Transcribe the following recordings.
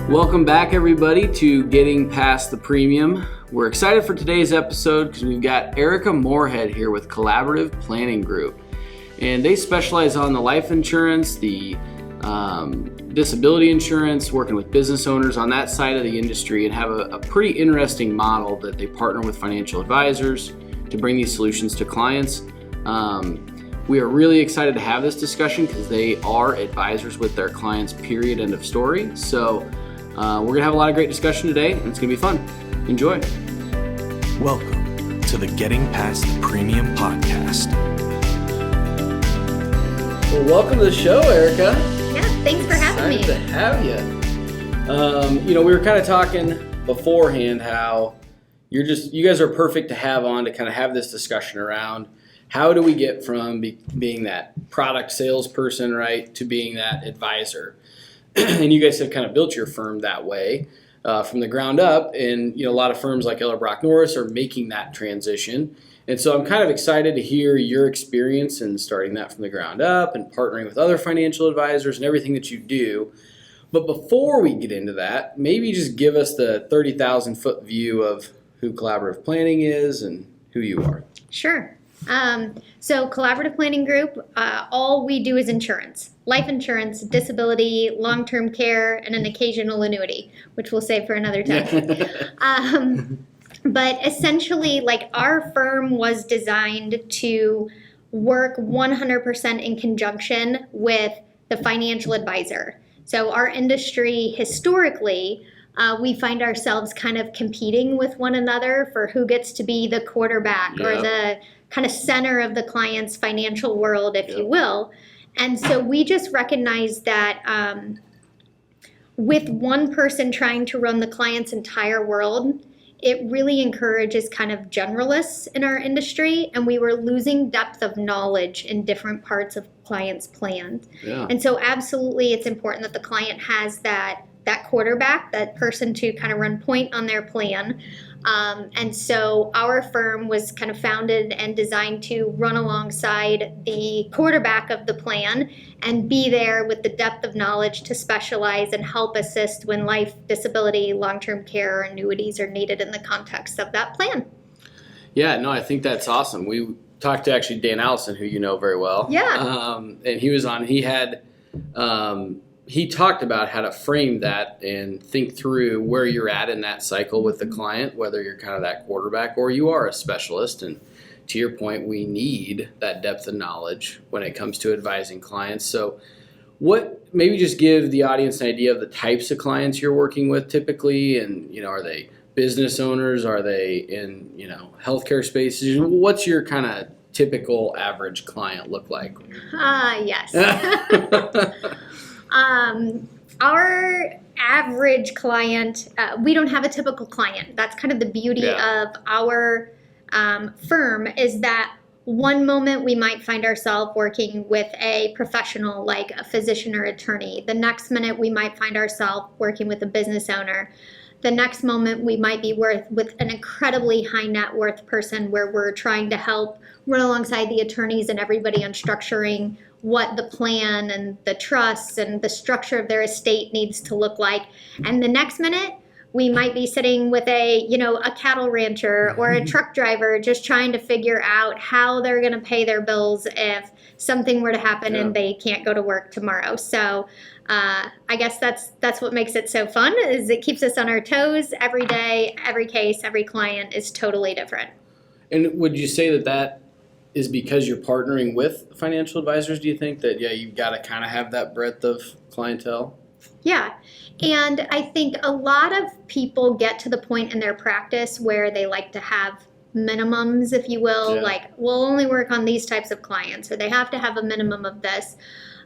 Welcome back, everybody, to Getting Past the Premium. We're excited for today's episode because we've got Eryka Morehead here with Collaborative Planning Group. And they specialize on the life insurance, the disability insurance, working with business owners on that side of the industry, and have a pretty interesting model that they partner with financial advisors to bring these solutions to clients. We are really excited to have this discussion because they are advisors with their clients, period, end of story. So we're going to have a lot of great discussion today, and it's going to be fun. Enjoy. Welcome to the Getting Past the Premium podcast. Well, welcome to the show, Eryka. Yeah, thanks for having me. Excited to have you. We were kind of talking beforehand how you guys are perfect to have on to kind of have this discussion around how do we get from being that product salesperson, right, to being that advisor. And you guys have kind of built your firm that way from the ground up. And, a lot of firms like Eller Brock Norris are making that transition. And so I'm kind of excited to hear your experience in starting that from the ground up and partnering with other financial advisors and everything that you do. But before we get into that, maybe just give us the 30,000-foot view of who Collaborative Planning is and who you are. Sure. So Collaborative Planning Group, all we do is insurance, life insurance, disability, long-term care, and an occasional annuity, which we'll save for another time. But essentially, our firm was designed to work 100% in conjunction with the financial advisor. So our industry, historically, we find ourselves kind of competing with one another for who gets to be the quarterback or the kind of center of the client's financial world, if you will. And so we just recognize that with one person trying to run the client's entire world, it really encourages kind of generalists in our industry, and we were losing depth of knowledge in different parts of clients' plans. Yeah. And so absolutely it's important that the client has that quarterback, that person to kind of run point on their plan. And so our firm was kind of founded and designed to run alongside the quarterback of the plan and be there with the depth of knowledge to specialize and help assist when life, disability, long-term care, or annuities are needed in the context of that plan. Yeah, no, I think that's awesome. We talked to actually Dan Allison, who you know very well. Yeah. And he was on, he talked about how to frame that and think through where you're at in that cycle with the client, whether you're kind of that quarterback or you are a specialist. And to your point, we need that depth of knowledge when it comes to advising clients. So maybe just give the audience an idea of the types of clients you're working with typically, and, are they business owners? Are they in, healthcare spaces? What's your kind of typical average client look like? Yes. Our average client, we don't have a typical client. That's kind of the beauty of our firm, is that one moment we might find ourselves working with a professional like a physician or attorney. The next minute we might find ourselves working with a business owner. The next moment we might be with an incredibly high net worth person where we're trying to help run alongside the attorneys and everybody on structuring what the plan and the trusts and the structure of their estate needs to look like. And the next minute, we might be sitting with a cattle rancher or a truck driver just trying to figure out how they're going to pay their bills if something were to happen and they can't go to work tomorrow. So I guess that's what makes it so fun, is it keeps us on our toes every day. Every case, every client is totally different. And would you say that is because you're partnering with financial advisors? Do you think that, you've got to kind of have that breadth of clientele? Yeah. And I think a lot of people get to the point in their practice where they like to have minimums, if you will, like we'll only work on these types of clients, or they have to have a minimum of this.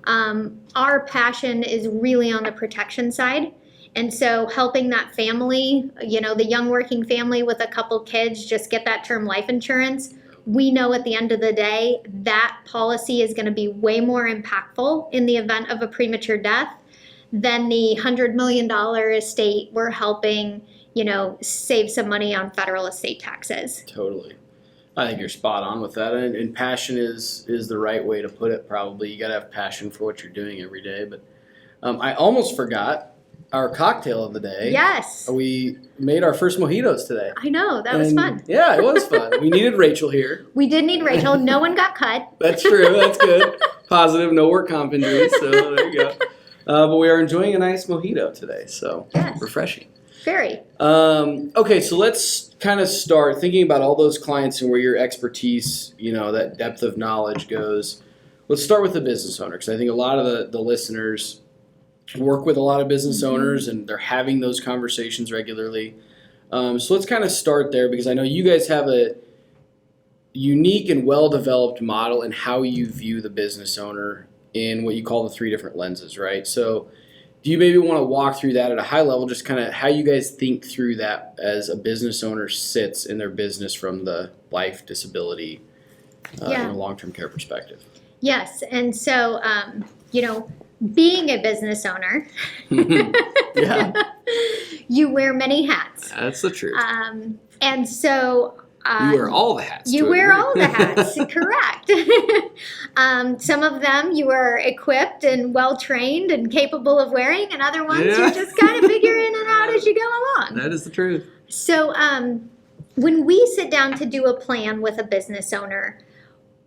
Our passion is really on the protection side. And so helping that family, the young working family with a couple kids, just get that term life insurance. We know at the end of the day, that policy is going to be way more impactful in the event of a premature death than the $100 million estate we're helping, save some money on federal estate taxes. Totally. I think you're spot on with that. And passion is the right way to put it, probably. You got to have passion for what you're doing every day. But I almost forgot our cocktail of the day. Yes. We made our first mojitos today. I know. That was And, fun. Yeah, it was fun. We needed Rachel here. We did need Rachel. No one got cut. That's true. That's good. Positive. No work comp injuries. So there you go. But we are enjoying a nice mojito today. So Yes. refreshing. Very. Okay, so let's kind of start thinking about all those clients and where your expertise, that depth of knowledge goes. Let's start with the business owner, because I think a lot of the listeners work with a lot of business owners and they're having those conversations regularly. So let's kind of start there, because I know you guys have a unique and well-developed model in how you view the business owner in what you call the 3 different lenses, right? So do you maybe want to walk through that at a high level, just kind of how you guys think through that as a business owner sits in their business from the life, disability, and long-term care perspective? Yes. And so, being a business owner, Yeah, you wear many hats. that's the truth. And so You wear all the hats. You to a wear degree. all the hats, correct. Some of them you are equipped and well trained and capable of wearing, and other ones Yeah. you just kind of figure in and out as you go along. That is the truth. So when we sit down to do a plan with a business owner,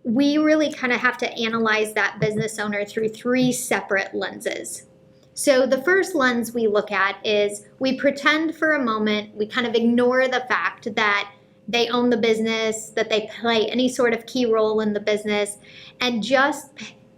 we really kind of have to analyze that business owner through 3 separate lenses. So the first lens we look at is we pretend for a moment, we kind of ignore the fact that they own the business, that they play any sort of key role in the business, and just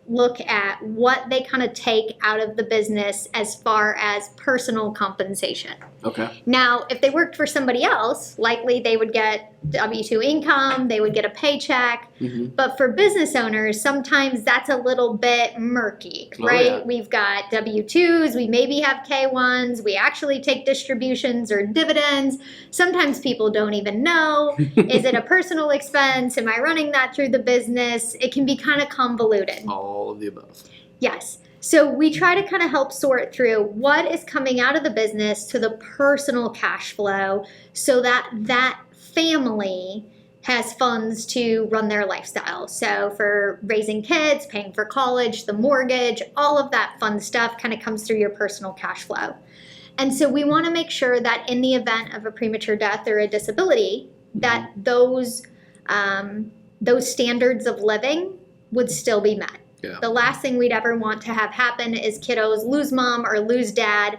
look at what they kind of take out of the business as far as personal compensation. Okay. Now, if they worked for somebody else, likely they would get W-2 income, they would get a paycheck. Mm-hmm. But for business owners, sometimes that's a little bit murky, Oh, right? yeah. We've got W-2s, we maybe have K-1s, we actually take distributions or dividends. Sometimes people don't even know. Is it a personal expense? Am I running that through the business? It can be kind of convoluted. All of the above. Yes. So we try to kind of help sort through what is coming out of the business to the personal cash flow so that that family has funds to run their lifestyle. So for raising kids, paying for college, the mortgage, all of that fun stuff kind of comes through your personal cash flow. And so we want to make sure that in the event of a premature death or a disability, that those standards of living would still be met. Yeah. The last thing we'd ever want to have happen is kiddos lose mom or lose dad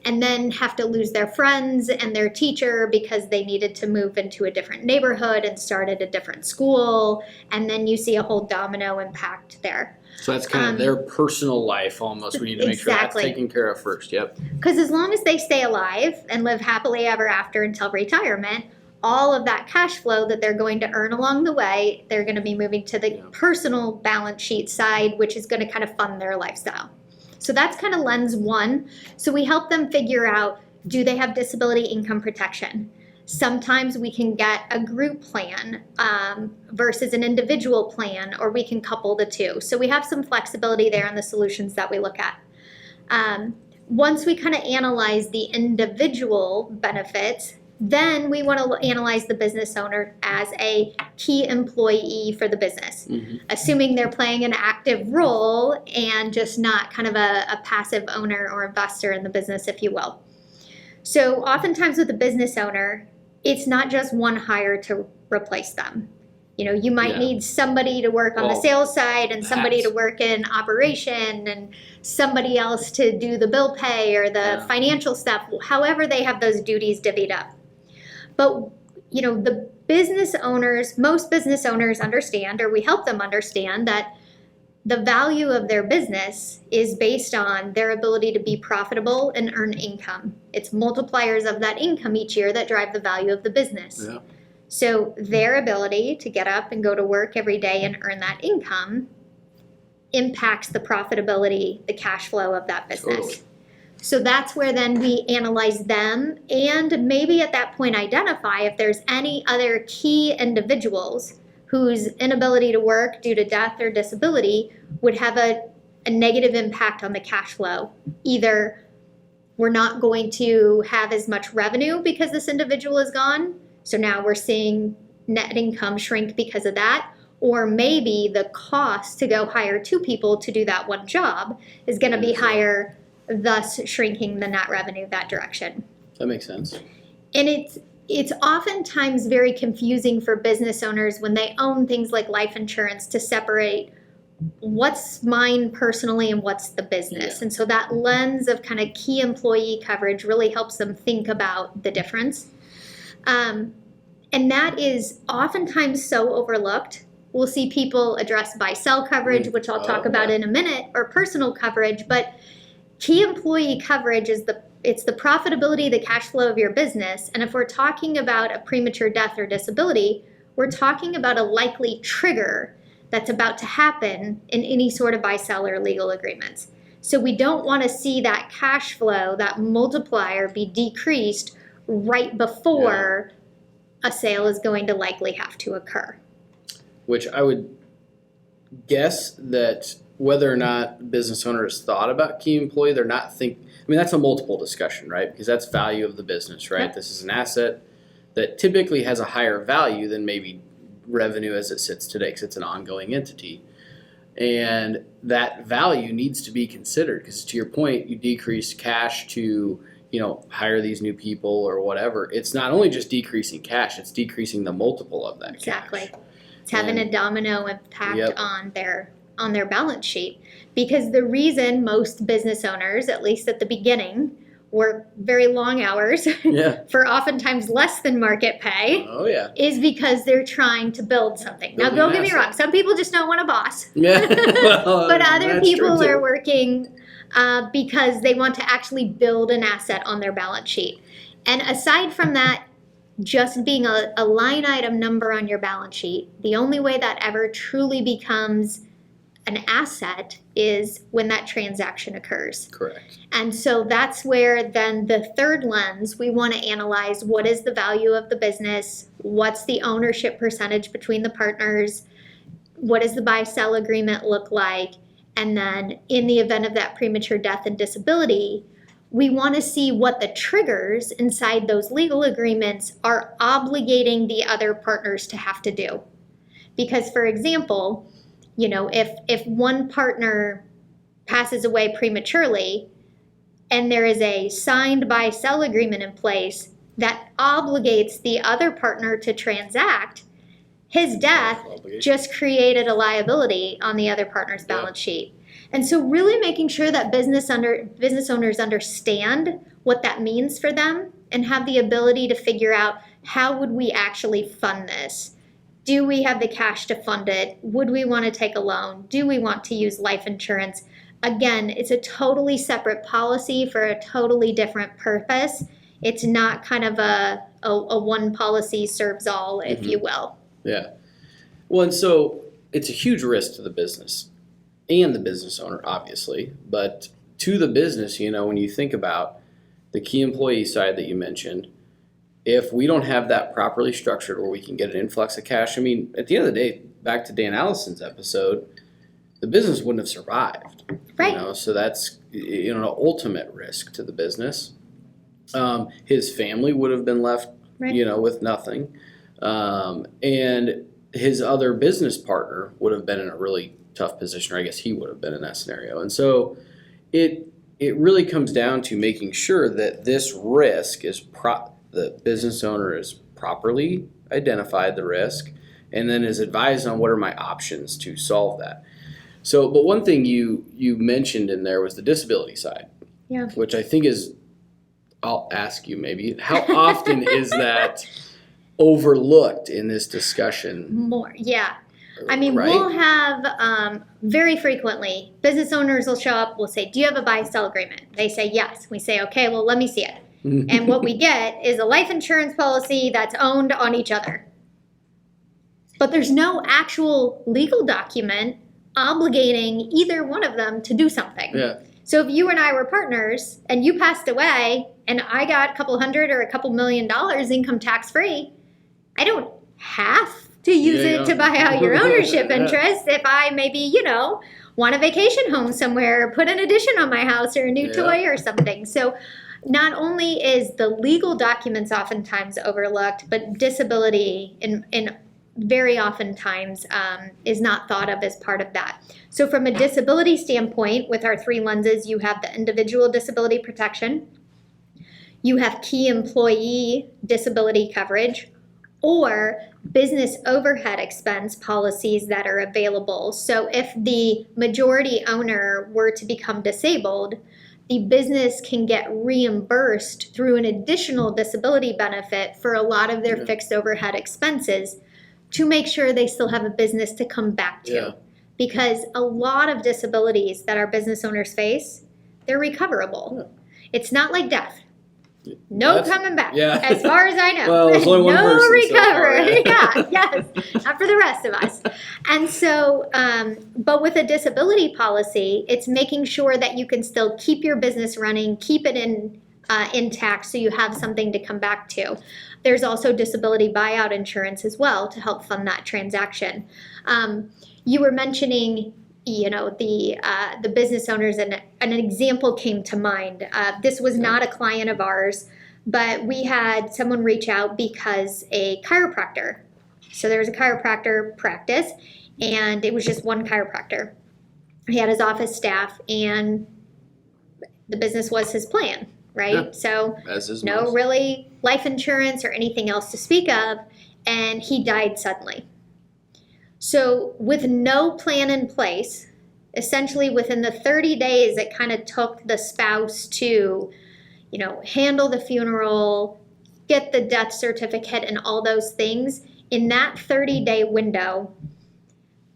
and then have to lose their friends and their teacher because they needed to move into a different neighborhood and start at a different school. And then you see a whole domino impact there. So that's kind of their personal life almost. We need to make sure that's taken care of first. Yep. Because as long as they stay alive and live happily ever after until retirement, all of that cash flow that they're going to earn along the way, they're going to be moving to the personal balance sheet side, which is going to kind of fund their lifestyle. So that's kind of lens 1. So we help them figure out, do they have disability income protection? Sometimes we can get a group plan versus an individual plan, or we can couple the 2. So we have some flexibility there in the solutions that we look at. Once we kind of analyze the individual benefits, then we want to analyze the business owner as a key employee for the business, assuming they're playing an active role and just not kind of a passive owner or investor in the business, if you will. So oftentimes with a business owner, it's not just one hire to replace them. You might need somebody to work on the sales side and somebody to work in operation and somebody else to do the bill pay or the financial stuff, however they have those duties divvied up. But, the business owners, most business owners understand, or we help them understand, that the value of their business is based on their ability to be profitable and earn income. It's multipliers of that income each year that drive the value of the business. Yeah. So their ability to get up and go to work every day and earn that income impacts the profitability, the cash flow of that business. Totally. So that's where then we analyze them and maybe at that point identify if there's any other key individuals whose inability to work due to death or disability would have a negative impact on the cash flow. Either we're not going to have as much revenue because this individual is gone, so now we're seeing net income shrink because of that, or maybe the cost to go hire 2 people to do that one job is going to be higher thus shrinking the net revenue that direction. That makes sense. And it's oftentimes very confusing for business owners when they own things like life insurance to separate what's mine personally and what's the business. Yeah. And so that lens of kind of key employee coverage really helps them think about the difference. And that is oftentimes so overlooked. We'll see people address buy-sell coverage, which I'll talk about in a minute, or personal coverage, but key employee coverage is it's the profitability, the cash flow of your business. And if we're talking about a premature death or disability, we're talking about a likely trigger that's about to happen in any sort of buy-sell or legal agreements. So we don't want to see that cash flow, that multiplier, be decreased right before a sale is going to likely have to occur. Which I would guess that whether or not business owners thought about key employee, they're not that's a multiple discussion, right? Because that's value of the business, right? Yep. This is an asset that typically has a higher value than maybe revenue as it sits today, because it's an ongoing entity. And that value needs to be considered, because to your point, you decrease cash to, hire these new people or whatever. It's not only just decreasing cash, it's decreasing the multiple of that exactly. cash. It's having a domino impact on their balance sheet. Because the reason most business owners, at least at the beginning, work very long hours for oftentimes less than market pay is because they're trying to build something. Now, don't get me wrong. Some people just don't want a boss. But other people are working because they want to actually build an asset on their balance sheet. And aside from that, just being a line item number on your balance sheet, the only way that ever truly becomes an asset is when that transaction occurs. Correct. And so that's where then the third lens, we want to analyze what is the value of the business, what's the ownership percentage between the partners, what does the buy-sell agreement look like, and then in the event of that premature death and disability, we want to see what the triggers inside those legal agreements are obligating the other partners to have to do. Because, for example, if one partner passes away prematurely and there is a signed buy-sell agreement in place that obligates the other partner to transact, his death just created a liability on the other partner's balance sheet. And so really making sure that business owners understand what that means for them and have the ability to figure out how would we actually fund this. Do we have the cash to fund it? Would we want to take a loan? Do we want to use life insurance? Again, it's a totally separate policy for a totally different purpose. It's not kind of a one policy serves all, if you will. Yeah. Well, and so it's a huge risk to the business and the business owner, obviously. But to the business, when you think about the key employee side that you mentioned, if we don't have that properly structured where we can get an influx of cash, at the end of the day, back to Dan Allison's episode, the business wouldn't have survived. Right. So that's an ultimate risk to the business. His family would have been left, with nothing. And his other business partner would have been in a really tough position, or I guess he would have been in that scenario. And so it really comes down to making sure that this risk is the business owner is properly identified the risk and then is advised on what are my options to solve that. So, but one thing you mentioned in there was the disability side, which I think I'll ask you maybe, how often is that overlooked in this discussion? More, yeah. Right? We'll have very frequently, business owners will show up, we'll say, do you have a buy-sell agreement? They say yes. We say, okay, well, let me see it. And what we get is a life insurance policy that's owned on each other. But there's no actual legal document obligating either one of them to do something. Yeah. So if you and I were partners and you passed away and I got a couple $100,000 or a couple $1 million income tax free, I don't have to use it to buy out your ownership interest if I maybe, want a vacation home somewhere or put an addition on my house or a new toy or something. So not only is the legal documents oftentimes overlooked, but disability in very oftentimes is not thought of as part of that. So from a disability standpoint, with our 3 lenses, you have the individual disability protection, you have key employee disability coverage, or business overhead expense policies that are available. So if the majority owner were to become disabled, the business can get reimbursed through an additional disability benefit for a lot of their fixed overhead expenses to make sure they still have a business to come back to. Yeah. Because a lot of disabilities that our business owners face, they're recoverable. It's not like death. No That's- coming back, yeah. as far as I know. Well, there's only one no person so far, recovery. yeah. Yes, not for the rest of us. And so, but with a disability policy, it's making sure that you can still keep your business running, keep it intact, so you have something to come back to. There's also disability buyout insurance as well to help fund that transaction. You were mentioning, the business owners, and an example came to mind. This was not a client of ours, but we had someone reach out because a chiropractor. So there was a chiropractor practice, and it was just one chiropractor. He had his office staff, and the business was his plan, right? Yeah. So As is no most. really life insurance or anything else to speak of, and he died suddenly. So with no plan in place, essentially within the 30 days it kind of took the spouse to, handle the funeral, get the death certificate and all those things. In that 30-day window,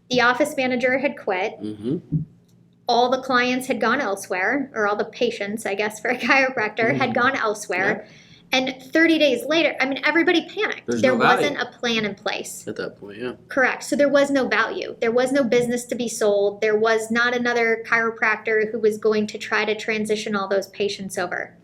the office manager had quit. Mm-hmm. All the clients had gone elsewhere, or all the patients, I guess, for a chiropractor had gone elsewhere. Yeah. And 30 days later, everybody panicked. There's There no value. wasn't a plan in place. At that point, yeah. Correct. So there was no value. There was no business to be sold. There was not another chiropractor who was going to try to transition all those patients over.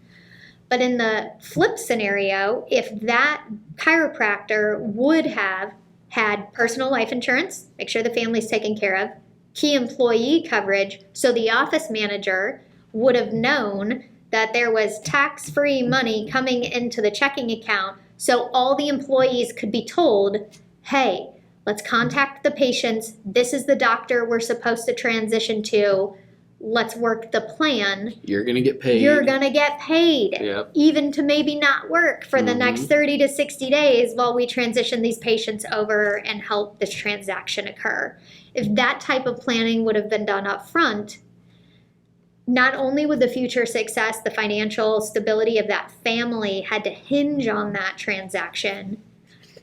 But in the flip scenario, if that chiropractor would have had personal life insurance, make sure the family's taken care of, key employee coverage, so the office manager would have known that there was tax-free money coming into the checking account, so all the employees could be told, hey, let's contact the patients. This is the doctor we're supposed to transition to. Let's work the plan. You're going to get paid. You're going to get paid, Yep. even to maybe not work for the next 30 to 60 days while we transition these patients over and help this transaction occur. If that type of planning would have been done up front, not only would the future success, the financial stability of that family had to hinge on that transaction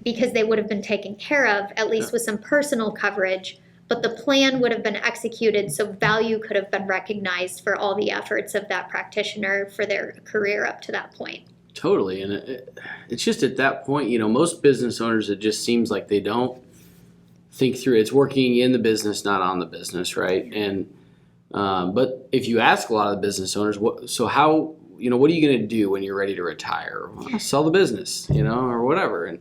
because they would have been taken care of, at least with some personal coverage, but the plan would have been executed so value could have been recognized for all the efforts of that practitioner for their career up to that point. Totally. And it's just at that point, most business owners, it just seems like they don't think through. It's working in the business, not on the business, right? And but if you ask a lot of the business owners, what are you going to do when you're ready to retire? Well, sell the business, or whatever. And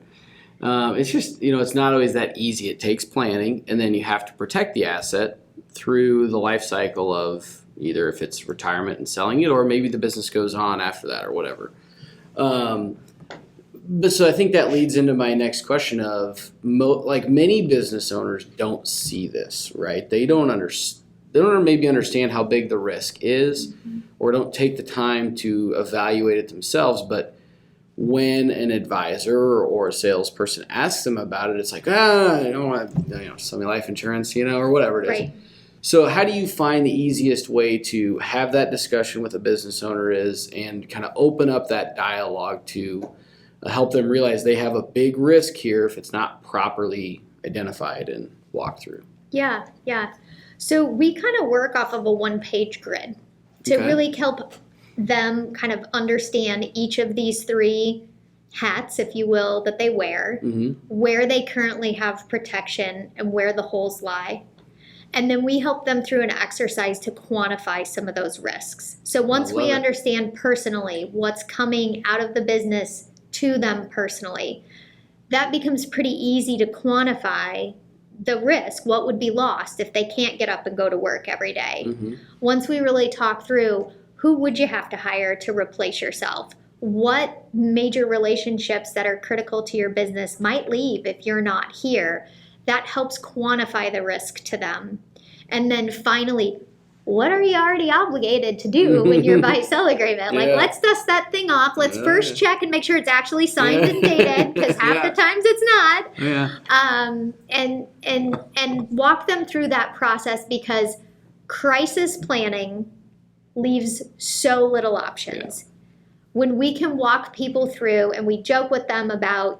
it's just, it's not always that easy. It takes planning, and then you have to protect the asset through the life cycle of either if it's retirement and selling it, or maybe the business goes on after that or whatever. But so I think that leads into my next question of many business owners don't see this, right? They don't maybe understand how big the risk is, or don't take the time to evaluate it themselves. But when an advisor or a salesperson asks them about it, it's like, I don't want to, sell me life insurance, or whatever it is. Right. So how do you find the easiest way to have that discussion with a business owner and kind of open up that dialogue to help them realize they have a big risk here if it's not properly identified and walked through? Yeah. So we kind of work off of a one-page grid to really help them kind of understand each of these 3 hats, if you will, that they wear, where they currently have protection and where the holes lie. And then we help them through an exercise to quantify some of those risks. So once we understand personally what's coming out of the business to them personally, that becomes pretty easy to quantify the risk, what would be lost if they can't get up and go to work every day. Once we really talk through, who would you have to hire to replace yourself? what major relationships that are critical to your business might leave if you're not here. That helps quantify the risk to them. And then finally, what are you already obligated to do when your buy-sell agreement? Like, let's dust that thing off. Let's first check and make sure it's actually signed and dated, because half the times it's not. And walk them through that process, because crisis planning leaves so little options. When we can walk people through and we joke with them about,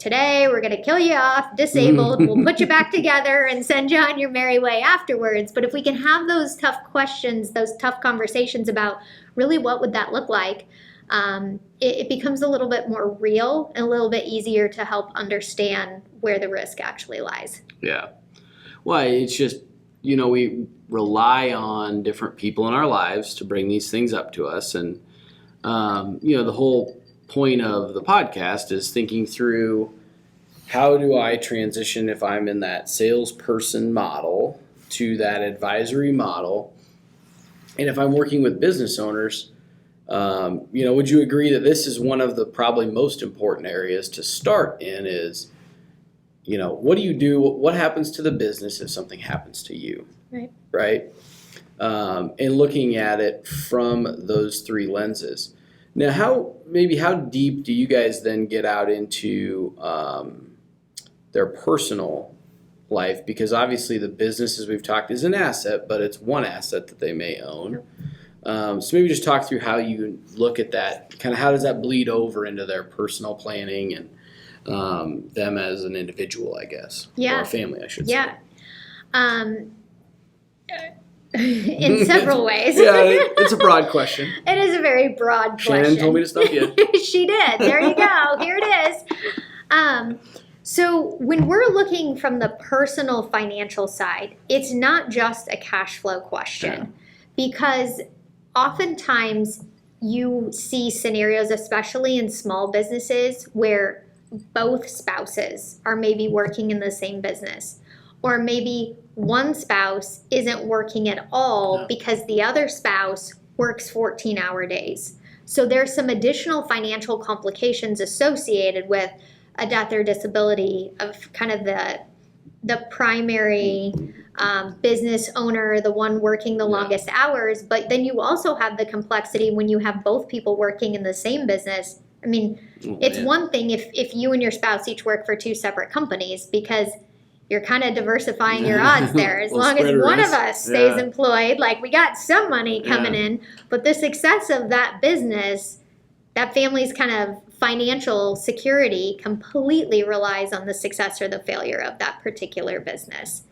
today we're going to kill you off, disabled, we'll put you back together and send you on your merry way afterwards. But if we can have those tough questions, those tough conversations about really what would that look like, it becomes a little bit more real and a little bit easier to help understand where the risk actually lies. Yeah. Well, it's just, we rely on different people in our lives to bring these things up to us. And, the whole point of the podcast is thinking through, how do I transition if I'm in that salesperson model to that advisory model? And if I'm working with business owners, would you agree that this is one of the probably most important areas to start in is, what do you do? What happens to the business if something happens to you? Right? And looking at it from those three lenses. Now, how deep do you guys then get out into their personal life? Because obviously the business, as we've talked, is an asset, but it's one asset that they may own. So maybe just talk through how you look at that. Kind of how does that bleed over into their personal planning and them as an individual, I guess. Or a family, I should say. In several ways. It's a broad question. It is a very broad question. Shannon told me to stop you. She did. There you go. Here it is. So when we're looking from the personal financial side, it's not just a cash flow question, because oftentimes you see scenarios, especially in small businesses, where both spouses are maybe working in the same business, or maybe one spouse isn't working at all because the other spouse works 14-hour days. So there's some additional financial complications associated with a death or disability of kind of the primary business owner, the one working the longest hours. But then you also have the complexity when you have both people working in the same business. I mean, it's one thing if you and your spouse each work for two separate companies, because you're kind of diversifying your odds there. As long as one of us stays employed, like we got some money coming in, but the success of that business, that family's kind of financial security completely relies on the success or the failure of that particular business.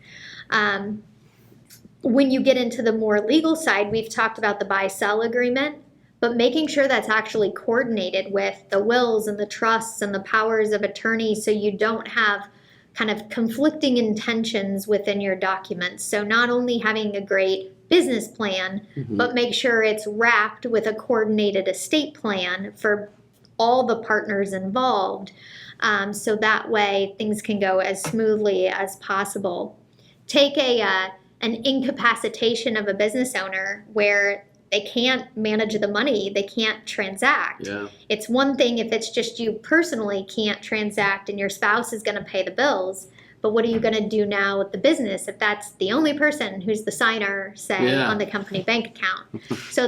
When you get into the more legal side, we've talked about the buy-sell agreement, but making sure that's actually coordinated with the wills and the trusts and the powers of attorney, so you don't have kind of conflicting intentions within your documents. So not only having a great business plan, but make sure it's wrapped with a coordinated estate plan for all the partners involved. So that way things can go as smoothly as possible. Take an incapacitation of a business owner where they can't manage the money, they can't transact. It's one thing if it's just you personally can't transact and your spouse is going to pay the bills, but what are you going to do now with the business if that's the only person who's the signer, say, on the company bank account? So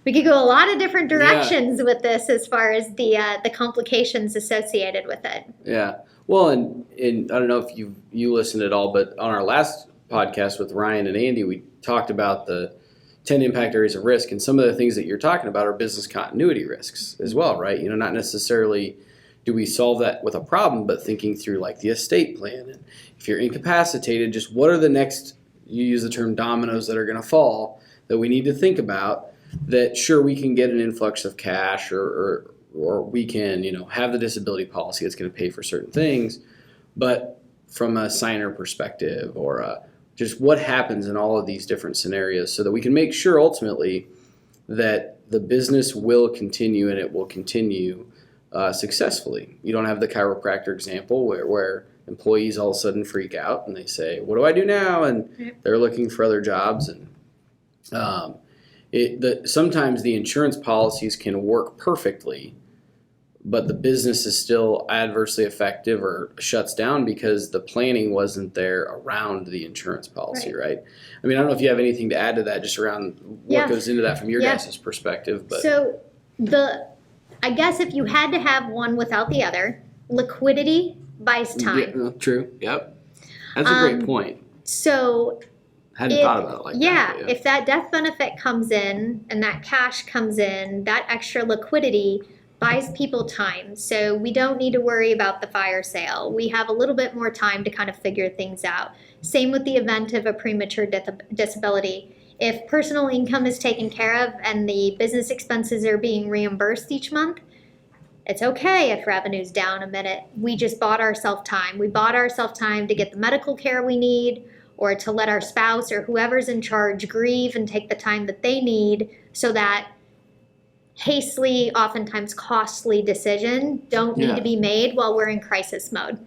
we could go a lot of different directions with this as far as the complications associated with it. Yeah. Well, and I don't know if you listened at all, but on our last podcast with Ryan and Andy, we talked about the 10 impact areas of risk, and some of the things that you're talking about are business continuity risks as well, right? Not necessarily do we solve that with a problem, but thinking through like the estate plan. And if you're incapacitated, just what are the next, you use the term dominoes that are going to fall that we need to think about, that sure we can get an influx of cash or we can, have the disability policy that's going to pay for certain things, but from a signer perspective or just what happens in all of these different scenarios so that we can make sure ultimately that the business will continue and it will continue successfully. You don't have the chiropractor example where employees all of a sudden freak out and they say, what do I do now? And they're looking for other jobs. And sometimes the insurance policies can work perfectly, but the business is still adversely effective or shuts down because the planning wasn't there around the insurance policy, right? I mean, I don't know if you have anything to add to that, just around what goes into that from your guys' perspective. But so I guess if you had to have one without the other, liquidity buys time. Yeah, true. Yep. That's a great point. So hadn't thought about it like that. Yeah, if that death benefit comes in and that cash comes in, that extra liquidity buys people time. So we don't need to worry about the fire sale. We have a little bit more time to kind of figure things out. Same with the event of a premature disability. If personal income is taken care of and the business expenses are being reimbursed each month, it's okay if revenue's down a minute. We just bought ourselves time. We bought ourselves time to get the medical care we need, or to let our spouse or whoever's in charge grieve and take the time that they need, so that hastily, oftentimes costly decision don't need to be made while we're in crisis mode.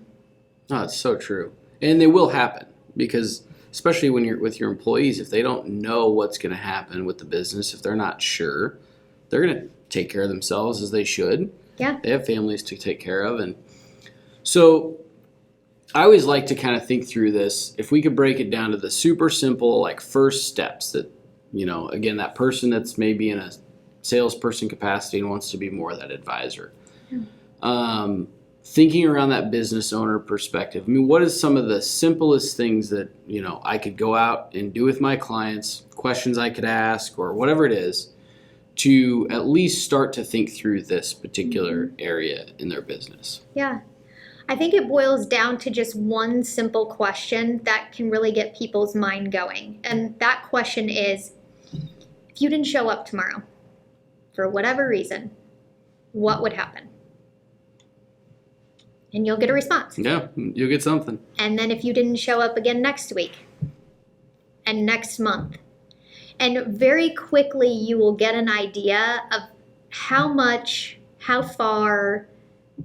Oh, it's so true. And they will happen, because especially when you're with your employees, if they don't know what's going to happen with the business, if they're not sure, they're going to take care of themselves as they should. Yeah. They have families to take care of. And so I always like to kind of think through this. If we could break it down to the super simple, like first steps that, again, that person that's maybe in a salesperson capacity and wants to be more of that advisor. Thinking around that business owner perspective. I mean, what is some of the simplest things that, I could go out and do with my clients, questions I could ask, or whatever it is, to at least start to think through this particular area in their business? Yeah. I think it boils down to just one simple question that can really get people's mind going. And that question is, if you didn't show up tomorrow, for whatever reason, what would happen? And you'll get a response. Yeah, you'll get something. And then if you didn't show up again next week and next month, and very quickly you will get an idea of how far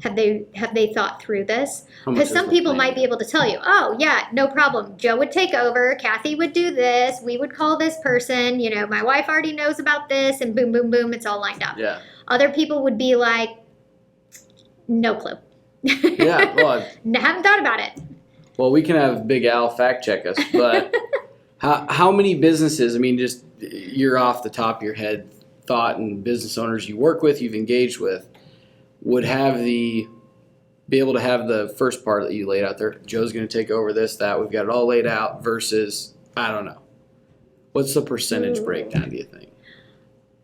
have they thought through this? Because some people might be able to tell you, oh yeah, no problem. Joe would take over, Kathy would do this, we would call this person, my wife already knows about this, and boom, boom, boom, it's all lined up. Yeah. Other people would be like, no clue. Yeah, well, haven't thought about it. Well, we can have Big Al fact check us, but how many businesses, I mean, just you're off the top of your head thought, and business owners you work with, you've engaged with, would be able to have the first part that you laid out there, Joe's going to take over this, that, we've got it all laid out, versus, I don't know. What's the percentage breakdown, do you think?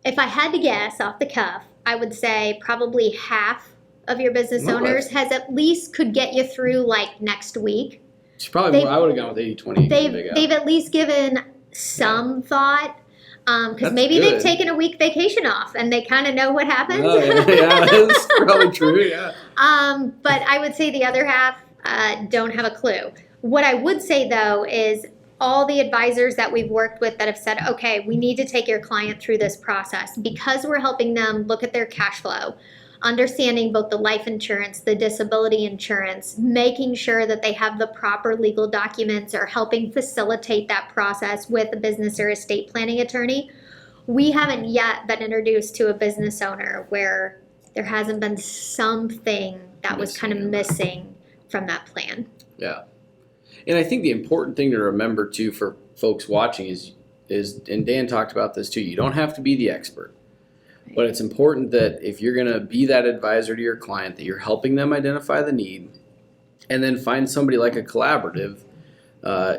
If I had to guess off the cuff, I would say probably half of your business owners has at least could get you through like next week. It's probably more. I would have gone with 80-20. They've at least given some thought, because maybe they've taken a week vacation off and they kind of know what happens. Oh, yeah, that's probably true. Yeah. But I would say the other half don't have a clue. What I would say though is all the advisors that we've worked with that have said, okay, we need to take your client through this process because we're helping them look at their cash flow, understanding both the life insurance, the disability insurance, making sure that they have the proper legal documents, or helping facilitate that process with a business or estate planning attorney. We haven't yet been introduced to a business owner where there hasn't been something that was kind of missing from that plan. Yeah. And I think the important thing to remember too for folks watching is, and Dan talked about this too, you don't have to be the expert. But it's important that if you're going to be that advisor to your client, that you're helping them identify the need, and then find somebody like a collaborative,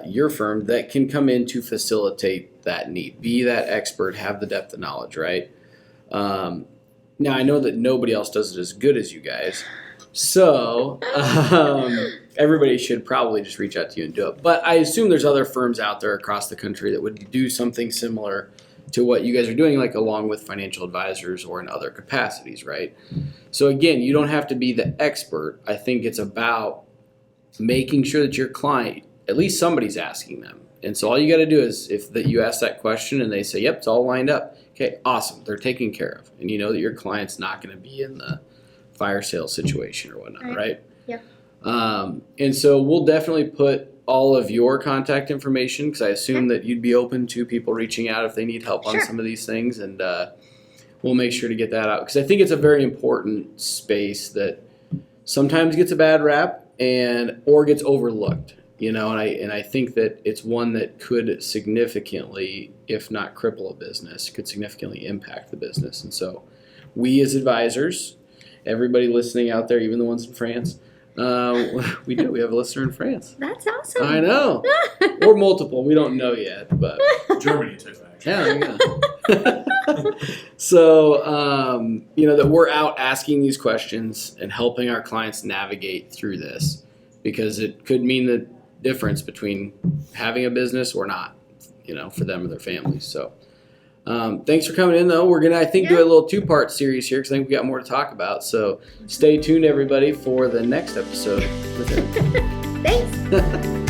your firm, that can come in to facilitate that need. Be that expert, have the depth of knowledge, right? Now, I know that nobody else does it as good as you guys, so everybody should probably just reach out to you and do it. But I assume there's other firms out there across the country that would do something similar to what you guys are doing, like along with financial advisors or in other capacities, right? So again, you don't have to be the expert. I think it's about making sure that your client, at least somebody's asking them. And so all you got to do is, if that you ask that question and they say, yep, it's all lined up. Okay, awesome. They're taken care of. And you know that your client's not going to be in the fire sale situation or whatnot, right? Yep. And so we'll definitely put all of your contact information because I assume that you'd be open to people reaching out if they need help on Sure. some of these things, and we'll make sure to get that out because I think it's a very important space that sometimes gets a bad rap or gets overlooked. And I think that it's one that could significantly, if not cripple a business, could significantly impact the business. And so we as advisors, everybody listening out there, even the ones in France, we have a listener in France. That's awesome. I know. Or multiple. We don't know yet, but Germany took that. yeah. So, that we're out asking these questions and helping our clients navigate through this because it could mean the difference between having a business or not, for them or their families. So, thanks for coming in, though. We're going to, I think, do a little 2-part series here because I think we got more to talk about. So stay tuned, everybody, for the next episode with him. Thanks.